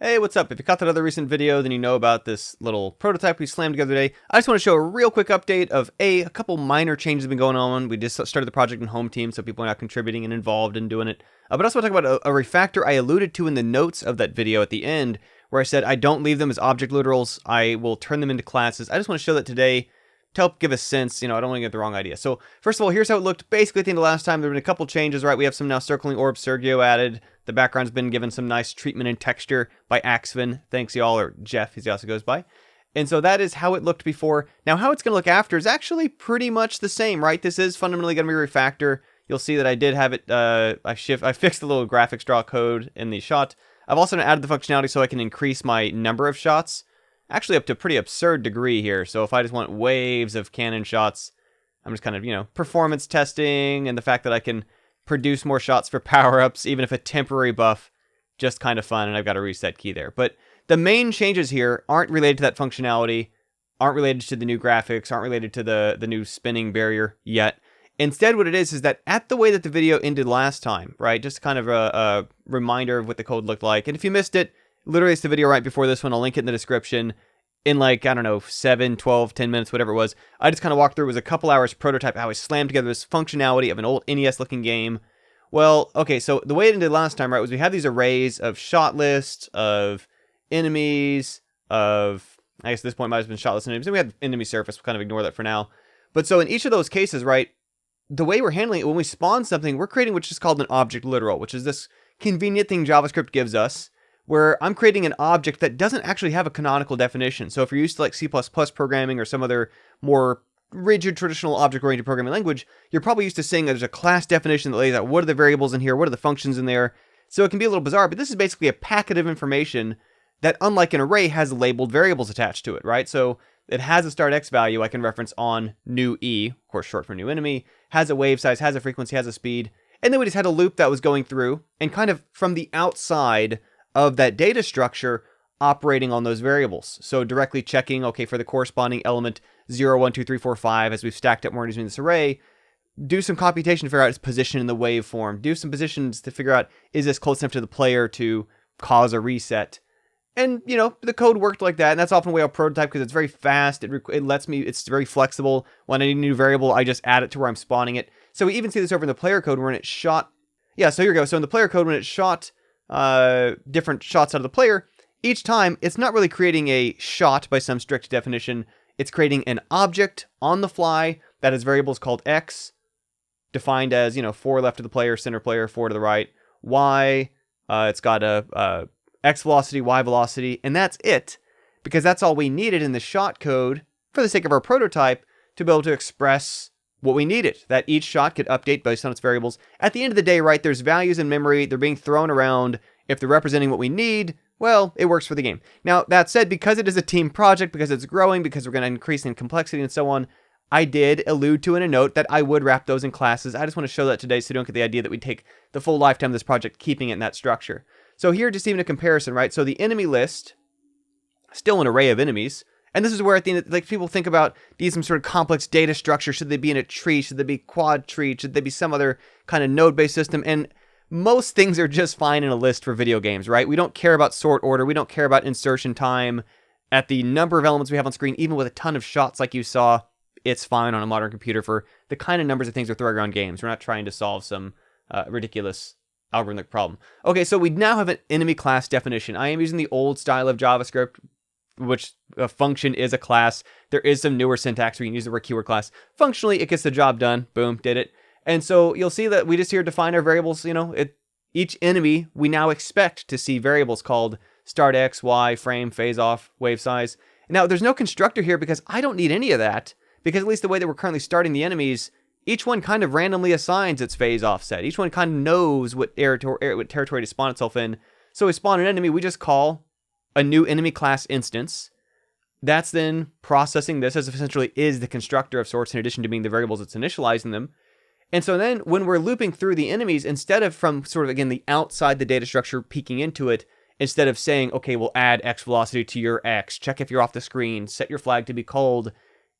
Hey, what's up? If you caught that other recent video, then you know about this little prototype we slammed together today. I just want to show a real quick update of a couple minor changes have been going on. We just started the project in home team, so people are now contributing and involved in doing it. But I also want to talk about a refactor I alluded to in the notes of that video at the end, where I said I don't leave them as object literals. I will turn them into classes. I just want to show that today to help give a sense, I don't want to get the wrong idea. So first of all, here's how it looked basically at the end of last time. There have been a couple changes, right? We have some now circling orb Sergio added. The background's been given some nice treatment and texture by Axvin. Thanks y'all, or Jeff, as he also goes by. And so that is how it looked before. Now how it's going to look after is actually pretty much the same, right? This is fundamentally going to be a refactor. You'll see that I did have it, I fixed the little graphics draw code in the shot. I've also added the functionality so I can increase my number of shots. Actually up to a pretty absurd degree here. So if I just want waves of cannon shots, I'm just kind of, performance testing and the fact that I can produce more shots for power-ups, even if a temporary buff, just kind of fun, and I've got a reset key there. But the main changes here aren't related to that functionality, aren't related to the new graphics, aren't related to the new spinning barrier yet. Instead, what it is that at the way that the video ended last time, right, just kind of a reminder of what the code looked like. And if you missed it, literally it's the video right before this one. I'll link it in the description. In like, I don't know, 7, 12, 10 minutes, whatever it was, I just kind of walked through. It was a couple hours prototype how I slammed together this functionality of an old NES-looking game. Well, okay, so the way it ended last time, right, was we had these arrays of shot lists, of enemies, of, I guess at this point might have been shot list enemies, and we had enemy surface. We'll kind of ignore that for now. But so in each of those cases, right, the way we're handling it, when we spawn something, we're creating what's just called an object literal, which is this convenient thing JavaScript gives us, where I'm creating an object that doesn't actually have a canonical definition. So if you're used to like C++ programming or some other more rigid traditional object-oriented programming language, you're probably used to seeing that there's a class definition that lays out what are the variables in here, what are the functions in there. So it can be a little bizarre, but this is basically a packet of information that, unlike an array, has labeled variables attached to it, right? So it has a start x value I can reference on new e, of course short for new enemy, has a wave size, has a frequency, has a speed, and then we just had a loop that was going through and kind of from the outside of that data structure operating on those variables. So directly checking, okay, for the corresponding element 0, 1, 2, 3, 4, 5, as we've stacked up more using this array, do some computation to figure out its position in the waveform, do some positions to figure out, is this close enough to the player to cause a reset? And, the code worked like that, and that's often the way I'll prototype because it's very fast, it lets me, it's very flexible. When I need a new variable, I just add it to where I'm spawning it. So we even see this over in the player code when it shot, so here we go. So in the player code, when it shot different shots out of the player, each time it's not really creating a shot by some strict definition. It's creating an object on the fly that has variables called x, defined as 4 left of the player, center player, 4 to the right, y. It's got a x velocity, y velocity, and that's it, because that's all we needed in the shot code for the sake of our prototype to be able to express what we needed, that each shot could update based on its variables. At the end of the day, right, there's values in memory, they're being thrown around. If they're representing what we need, well, it works for the game. Now, that said, because it is a team project, because it's growing, because we're going to increase in complexity and so on, I did allude to in a note that I would wrap those in classes. I just want to show that today so you don't get the idea that we take the full lifetime of this project keeping it in that structure. So here, just even a comparison, right? So the enemy list, still an array of enemies. And this is where at the end, like people think about these some sort of complex data structure. Should they be in a tree? Should they be quad tree? Should they be some other kind of node-based system? And most things are just fine in a list for video games, right? We don't care about sort order. We don't care about insertion time. At the number of elements we have on screen, even with a ton of shots like you saw, it's fine on a modern computer for the kind of numbers of things we're throwing around games. We're not trying to solve some ridiculous algorithmic problem. Okay, so we now have an enemy class definition. I am using the old style of JavaScript, which a function is a class. There is some newer syntax where you can use the word keyword class. Functionally, it gets the job done. Boom, did it. And so you'll see that we just here define our variables. Each enemy, we now expect to see variables called start x, y, frame, phase off, wave size. Now, there's no constructor here because I don't need any of that, because at least the way that we're currently starting the enemies, each one kind of randomly assigns its phase offset. Each one kind of knows what territory to spawn itself in. So we spawn an enemy, we just call a new enemy class instance. That's then processing this as essentially is the constructor of sorts in addition to being the variables it's initializing them. And so then when we're looping through the enemies, instead of from sort of, again, the outside the data structure peeking into it, instead of saying, okay, we'll add X velocity to your X, check if you're off the screen, set your flag to be called.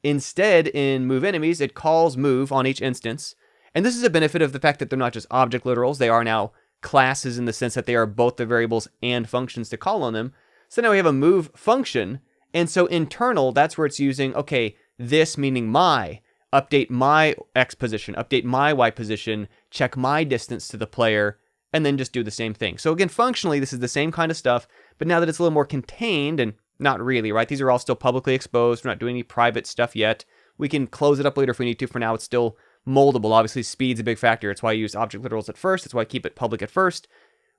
Instead, in move enemies, it calls move on each instance. And this is a benefit of the fact that they're not just object literals, they are now classes in the sense that they are both the variables and functions to call on them. So now we have a move function. And so internal, that's where it's using, okay, this meaning my, update my X position, update my Y position, check my distance to the player, and then just do the same thing. So again, functionally, this is the same kind of stuff, but now that it's a little more contained, and not really, right? These are all still publicly exposed. We're not doing any private stuff yet. We can close it up later if we need to. For now, it's still moldable. Obviously, speed's a big factor. It's why I use object literals at first. It's why I keep it public at first.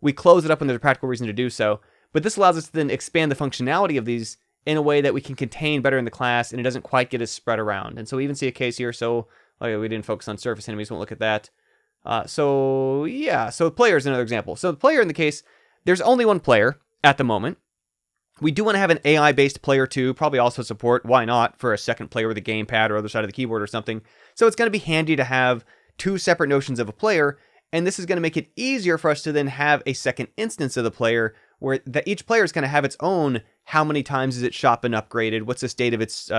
We close it up when there's a practical reason to do so. But this allows us to then expand the functionality of these in a way that we can contain better in the class, and it doesn't quite get as spread around. And so we even see a case here. So like, we didn't focus on surface enemies. Won't look at that. So the player is another example. So the player in the case, there's only one player at the moment. We do want to have an AI-based player too, probably also support, why not, for a second player with a gamepad or other side of the keyboard or something. So it's going to be handy to have two separate notions of a player, and this is going to make it easier for us to then have a second instance of the player, where that each player is going to have its own, how many times is it shot been upgraded, what's the state of its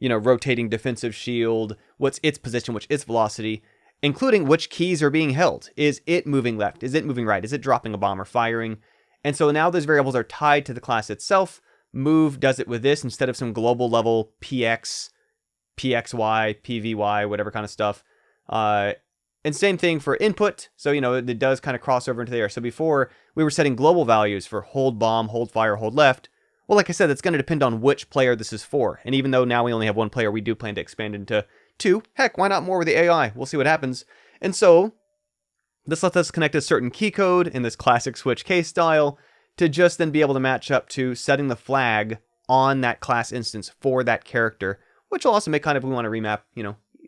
rotating defensive shield, what's its position, what's its velocity, including which keys are being held. Is it moving left? Is it moving right? Is it dropping a bomb or firing? And so now those variables are tied to the class itself. Move does it with this instead of some global level px, pxy, pvy, whatever kind of stuff. And same thing for input. So, it does kind of cross over into there. So before we were setting global values for hold bomb, hold fire, hold left. Well, like I said, that's going to depend on which player this is for. And even though now we only have one player, we do plan to expand into two. Heck, why not more with the AI? We'll see what happens. And so this lets us connect a certain key code in this classic switch case style to just then be able to match up to setting the flag on that class instance for that character, which will also make if we want to remap,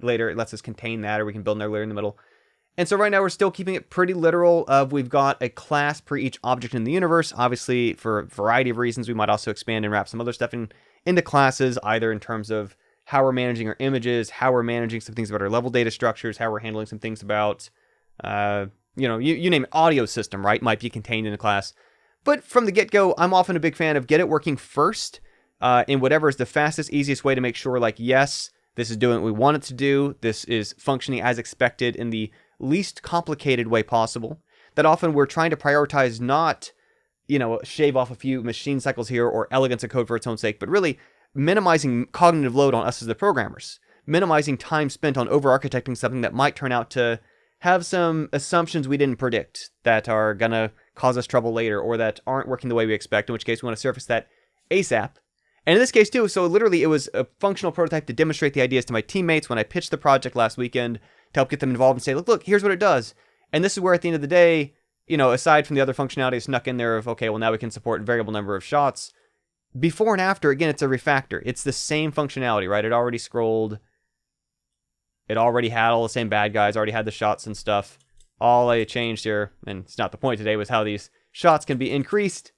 later, it lets us contain that, or we can build another layer in the middle. And so right now we're still keeping it pretty literal of we've got a class per each object in the universe. Obviously, for a variety of reasons, we might also expand and wrap some other stuff into classes, either in terms of how we're managing our images, how we're managing some things about our level data structures, how we're handling some things about you name it, audio system, right, might be contained in a class. But from the get-go, I'm often a big fan of get it working first in whatever is the fastest, easiest way to make sure, yes, this is doing what we want it to do. This is functioning as expected in the least complicated way possible. That often we're trying to prioritize not, shave off a few machine cycles here or elegance of code for its own sake, but really minimizing cognitive load on us as the programmers, minimizing time spent on over-architecting something that might turn out to have some assumptions we didn't predict that are going to cause us trouble later or that aren't working the way we expect, in which case we want to surface that ASAP. And in this case too, so literally it was a functional prototype to demonstrate the ideas to my teammates when I pitched the project last weekend to help get them involved and say, look, here's what it does. And this is where at the end of the day, aside from the other functionality snuck in there of, okay, well now we can support variable number of shots. Before and after, again, it's a refactor. It's the same functionality, right? It already scrolled. It already had all the same bad guys, already had the shots and stuff. All I changed here, and it's not the point today, was how these shots can be increased.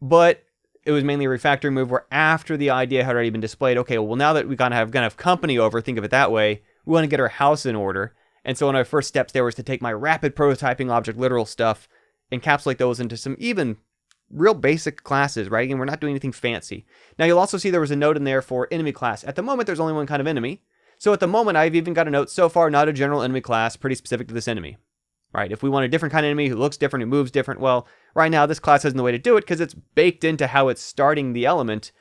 But it was mainly a refactoring move where after the idea had already been displayed, okay, well now that we're gonna have company over, think of it that way, we want to get our house in order. And so one of our first steps there was to take my rapid prototyping object literal stuff, encapsulate those into some even real basic classes, right? Again, we're not doing anything fancy. Now you'll also see there was a note in there for enemy class. At the moment, there's only one kind of enemy. So at the moment, I've even got a note, so far, not a general enemy class, pretty specific to this enemy, right? If we want a different kind of enemy who looks different, who moves different, well, right now, this class isn't the way to do it because it's baked into how it's starting the element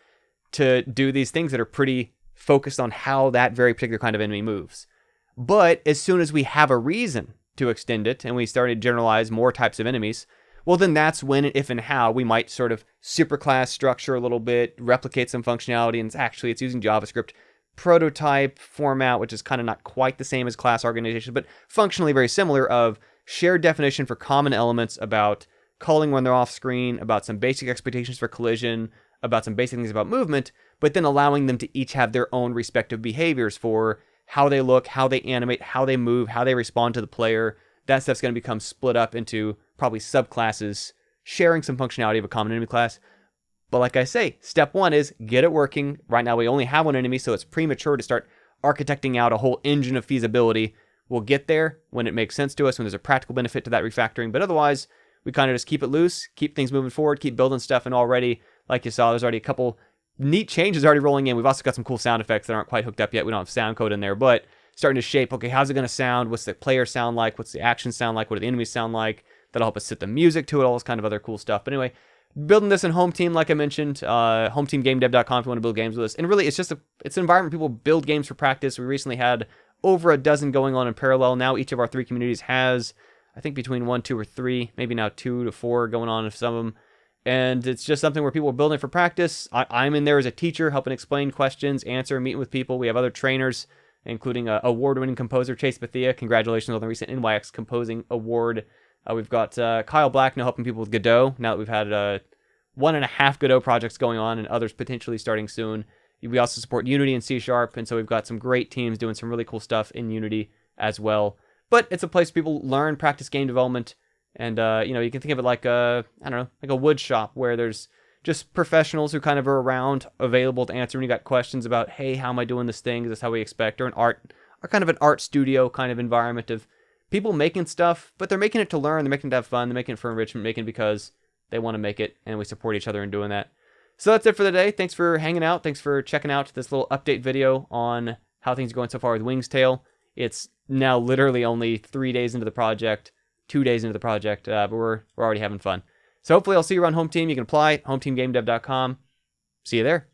to do these things that are pretty focused on how that very particular kind of enemy moves. But as soon as we have a reason to extend it and we start to generalize more types of enemies, well, then that's when, if and how, we might sort of superclass structure a little bit, replicate some functionality, and it's using JavaScript prototype format, which is kind of not quite the same as class organization, but functionally very similar, of shared definition for common elements about calling when they're off screen, about some basic expectations for collision, about some basic things about movement, but then allowing them to each have their own respective behaviors for how they look, how they animate, how they move, how they respond to the player. That stuff's going to become split up into probably subclasses, sharing some functionality of a common enemy class. But like I say, step one is get it working. Right now we only have one enemy, so it's premature to start architecting out a whole engine of feasibility. We'll get there when it makes sense to us, when there's a practical benefit to that refactoring. But otherwise, we kind of just keep it loose, keep things moving forward, keep building stuff. And already, like you saw, there's already a couple neat changes already rolling in. We've also got some cool sound effects that aren't quite hooked up yet. We don't have sound code in there, but starting to shape, okay, how's it going to sound? What's the player sound like? What's the action sound like? What do the enemies sound like? that'll help us set the music to it, all this kind of other cool stuff. But anyway, building this in Home Team, like I mentioned, hometeamgamedev.com if you want to build games with us. And really, it's an environment people build games for practice. We recently had over a dozen going on in parallel. Now each of our 3 communities has, I think, between 1, 2, or 3, maybe now 2 to 4 going on in some of them. And it's just something where people are building for practice. I'm in there as a teacher, helping explain questions, answer, meeting with people. We have other trainers, including award-winning composer Chase Bethia. Congratulations on the recent NYX Composing Award. We've got Kyle Black now helping people with Godot, now that we've had 1.5 Godot projects going on and others potentially starting soon. We also support Unity and C#, and so we've got some great teams doing some really cool stuff in Unity as well. But it's a place people learn, practice game development, and you can think of it like like a wood shop where there's just professionals who kind of are around, available to answer when you got questions about, hey, how am I doing this thing? Is this how we expect? Or kind of an art studio kind of environment of people making stuff, but they're making it to learn, they're making it to have fun, they're making it for enrichment, making it because they want to make it, and we support each other in doing that. So that's it for the day. Thanks for hanging out. Thanks for checking out this little update video on how things are going so far with Wings Tale. It's now literally only 3 days into the project, 2 days into the project, but we're already having fun. So hopefully I'll see you around Home Team. You can apply, hometeamgamedev.com. See you there.